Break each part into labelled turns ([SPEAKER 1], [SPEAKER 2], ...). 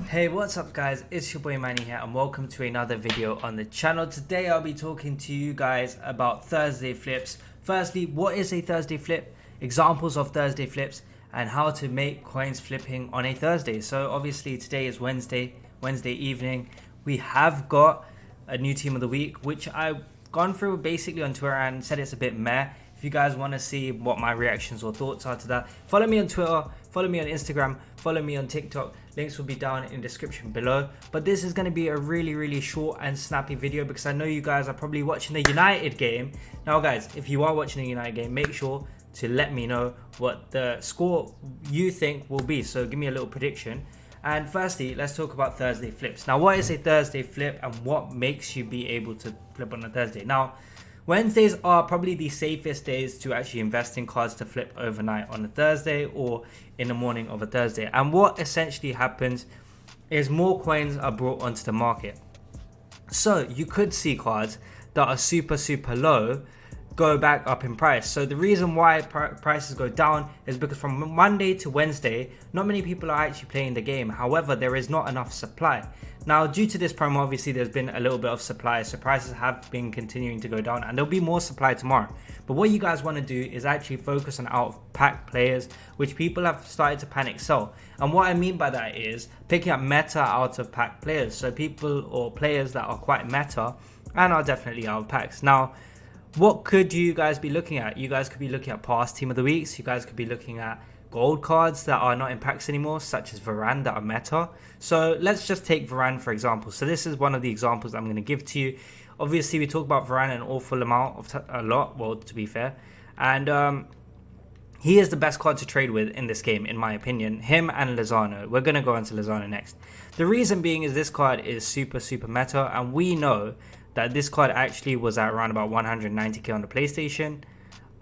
[SPEAKER 1] Hey, what's up guys, it's your boy Manny here and welcome to another video on the channel. Today I'll be talking to you guys about Thursday flips. Firstly, what is a Thursday flip, examples of Thursday flips, and how to make coins flipping on a Thursday. So obviously today is Wednesday evening. We have got a new team of the week, which I've gone through basically on Twitter and said it's a bit meh. If you guys want to see what my reactions or thoughts are to that, follow me on Twitter, follow me on Instagram, follow me on TikTok. Links will be down in the description below. But this is going to be a really short and snappy video because I know you guys are probably watching the United game. Now guys, if you are watching the United game, make sure to let me know what the score you think will be. So give me a little prediction. And firstly, let's talk about Thursday flips. Now, what is a Thursday flip and what makes you be able to flip on a Thursday? Now, Wednesdays are probably the safest days to actually invest in cards to flip overnight on a Thursday or in the morning of a Thursday. And what essentially happens is more coins are brought onto the market. So you could see cards that are super low go back up in price. So the reason why prices go down is because from Monday to Wednesday, not many people are actually playing the game. However, there is not enough supply. Now, due to this promo, obviously there's been a little bit of supply, so prices have been continuing to go down and there'll be more supply tomorrow. But what you guys want to do is actually focus on out of pack players, which people have started to panic sell. And what I mean by that is picking up meta out of pack players. So people or players that are quite meta and are definitely out of packs. Now, what could you guys be looking at? You guys could be looking at past team of the weeks. You guys could be looking at gold cards that are not in packs anymore, such as Varane that are meta. So let's just take Varane for example. So this is one of the examples I'm going to give to you. Obviously, we talk about Varane an awful amount of a lot, well, to be fair. And he is the best card to trade with in this game, in my opinion. Him and Lasagna. We're going to go into Lasagna next. The reason being is this card is super meta, and we know that this card actually was at around about 190k on the PlayStation.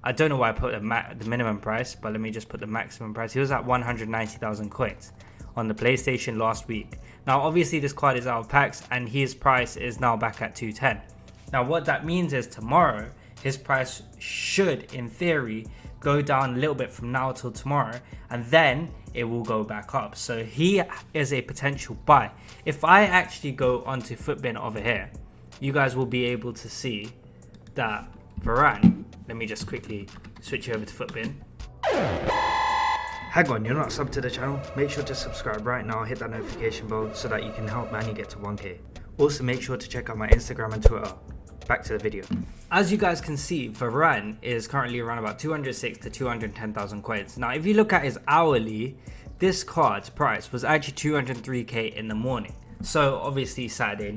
[SPEAKER 1] I don't know why I put the minimum price, but let me just put the maximum price. He was at 190,000 coins on the PlayStation last week. Now, obviously, this card is out of packs, and his price is now back at 210. Now, what that means is tomorrow, his price should, in theory, go down a little bit from now till tomorrow, and then it will go back up. So he is a potential buy. If I actually go onto Footbin over here, you guys will be able to see that Varane, let me just quickly switch over to Footbin. Hang on, you're not subbed to the channel? Make sure to subscribe right now, hit that notification bell so that you can help Manny get to 1k. Also make sure to check out my Instagram and Twitter. Back to the video. As you guys can see, Varane is currently around about 206 to 210,000 coins. Now, if you look at his hourly, this card's price was actually 203k in the morning. So obviously Tuesday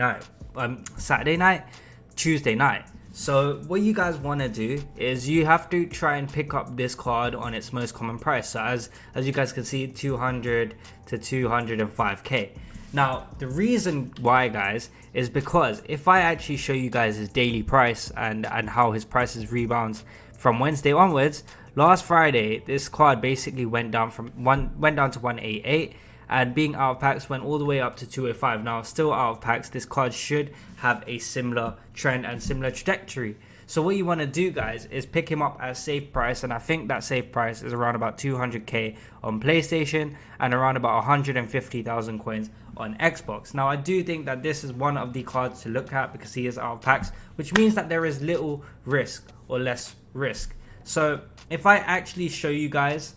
[SPEAKER 1] night. So what you guys want to do is you have to try and pick up this card on its most common price. So as you guys can see, 200 to 205k. Now, the reason why, guys, is because if I actually show you guys his daily price and how his prices rebounds from Wednesday onwards, last Friday, this card basically went down to 188, and being out of packs went all the way up to 205. Now, still out of packs, this card should have a similar trend and similar trajectory. So what you want to do, guys, is pick him up at a safe price, and I think that safe price is around about 200k on PlayStation and around about 150,000 coins on Xbox. Now, I do think that this is one of the cards to look at because he is out of packs, which means that there is little risk or less risk. So if I actually show you guys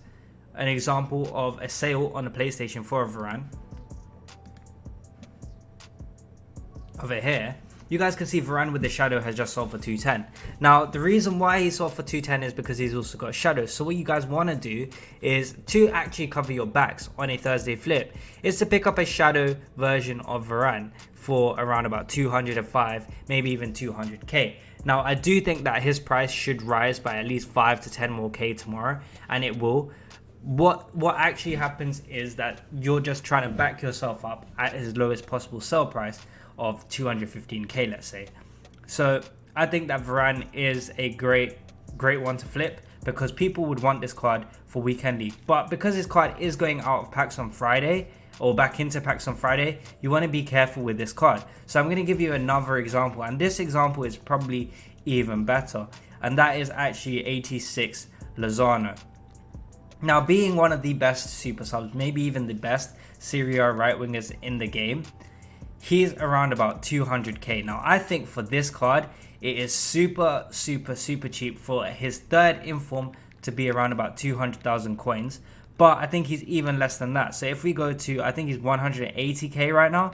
[SPEAKER 1] an example of a sale on the PlayStation for Varane over here, you guys can see Varane with the shadow has just sold for 210. Now, the reason why he sold for 210 is because he's also got shadow. So what you guys want to do is to actually cover your backs on a Thursday flip is to pick up a shadow version of Varane for around about 205, maybe even 200k. Now, I do think that his price should rise by at least 5 to 10 more k tomorrow, and it will. What actually happens is that you're just trying to back yourself up at his lowest possible sell price of 215k, let's say. So I think that Varane is a great one to flip because people would want this card for weekend league. But because this card is going out of packs on Friday or back into packs on Friday, you want to be careful with this card. So I'm going to give you another example, and this example is probably even better, and that is actually 86 Lasagna. Now, being one of the best super subs, maybe even the best Serie A right wingers in the game, he's around about 200k. Now, I think for this card, it is super cheap for his third inform to be around about 200,000 coins. But I think he's even less than that. So if we go to, I think he's 180k right now.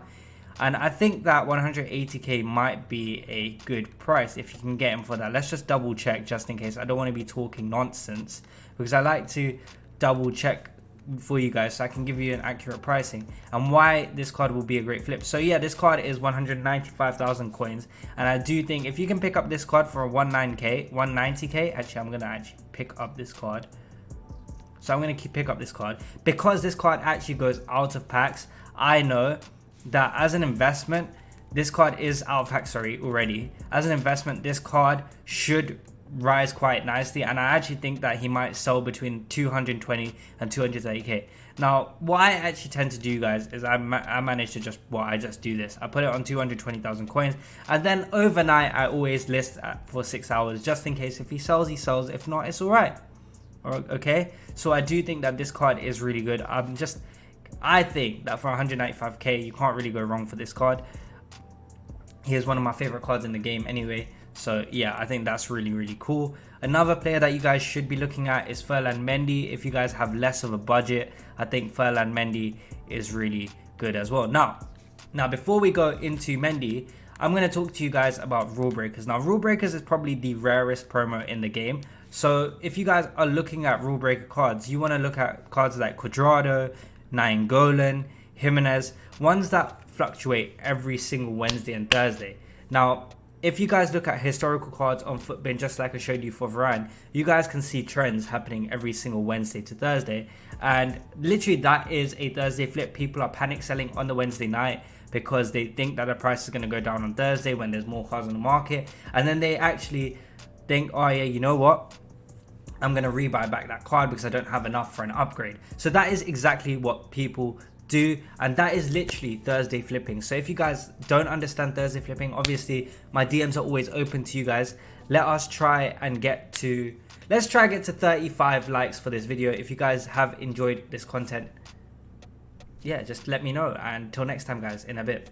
[SPEAKER 1] And I think that 180k might be a good price if you can get him for that. Let's just double check just in case. I don't want to be talking nonsense because I like to double check for you guys so I can give you an accurate pricing and why this card will be a great flip. So yeah, this card is 195,000 coins, and I do think if you can pick up this card for a 190k, actually I'm gonna pick up this card. So I'm gonna pick up this card because this card actually goes out of packs. I know that as an investment, this card is out of packs already. As an investment, this card should rise quite nicely, and I actually think that he might sell between 220 and 230k. Now, what I actually tend to do, guys, is I manage to I just do this. I put it on 220,000 coins, and then overnight I always list for 6 hours just in case. If he sells, he sells. If not, it's alright. Okay, so I do think that this card is really good. I think that for 195k, you can't really go wrong for this card. He is one of my favorite cards in the game anyway. So yeah, I think that's really cool. Another player that you guys should be looking at is Ferland Mendy. If you guys have less of a budget, I think Ferland Mendy is really good as well. Now before we go into Mendy, I'm going to talk to you guys about Rulebreakers. Now, Rulebreakers is probably the rarest promo in the game. So if you guys are looking at Rulebreaker cards, you want to look at cards like Quadrado, Nainggolan, Jimenez, ones that fluctuate every single Wednesday and Thursday. Now, if you guys look at historical cards on Footbin, just like I showed you for Varane, you guys can see trends happening every single Wednesday to Thursday. And literally that is a Thursday flip. People are panic selling on the Wednesday night because they think that the price is going to go down on Thursday when there's more cards on the market. And then they actually think, oh yeah, you know what? I'm going to rebuy back that card because I don't have enough for an upgrade. So that is exactly what people do, and that is literally Thursday flipping. So if you guys don't understand Thursday flipping, obviously my DMs are always open to you guys. Let's try get to 35 likes for this video. If you guys have enjoyed this content, yeah, just let me know. And until next time, guys, in a bit.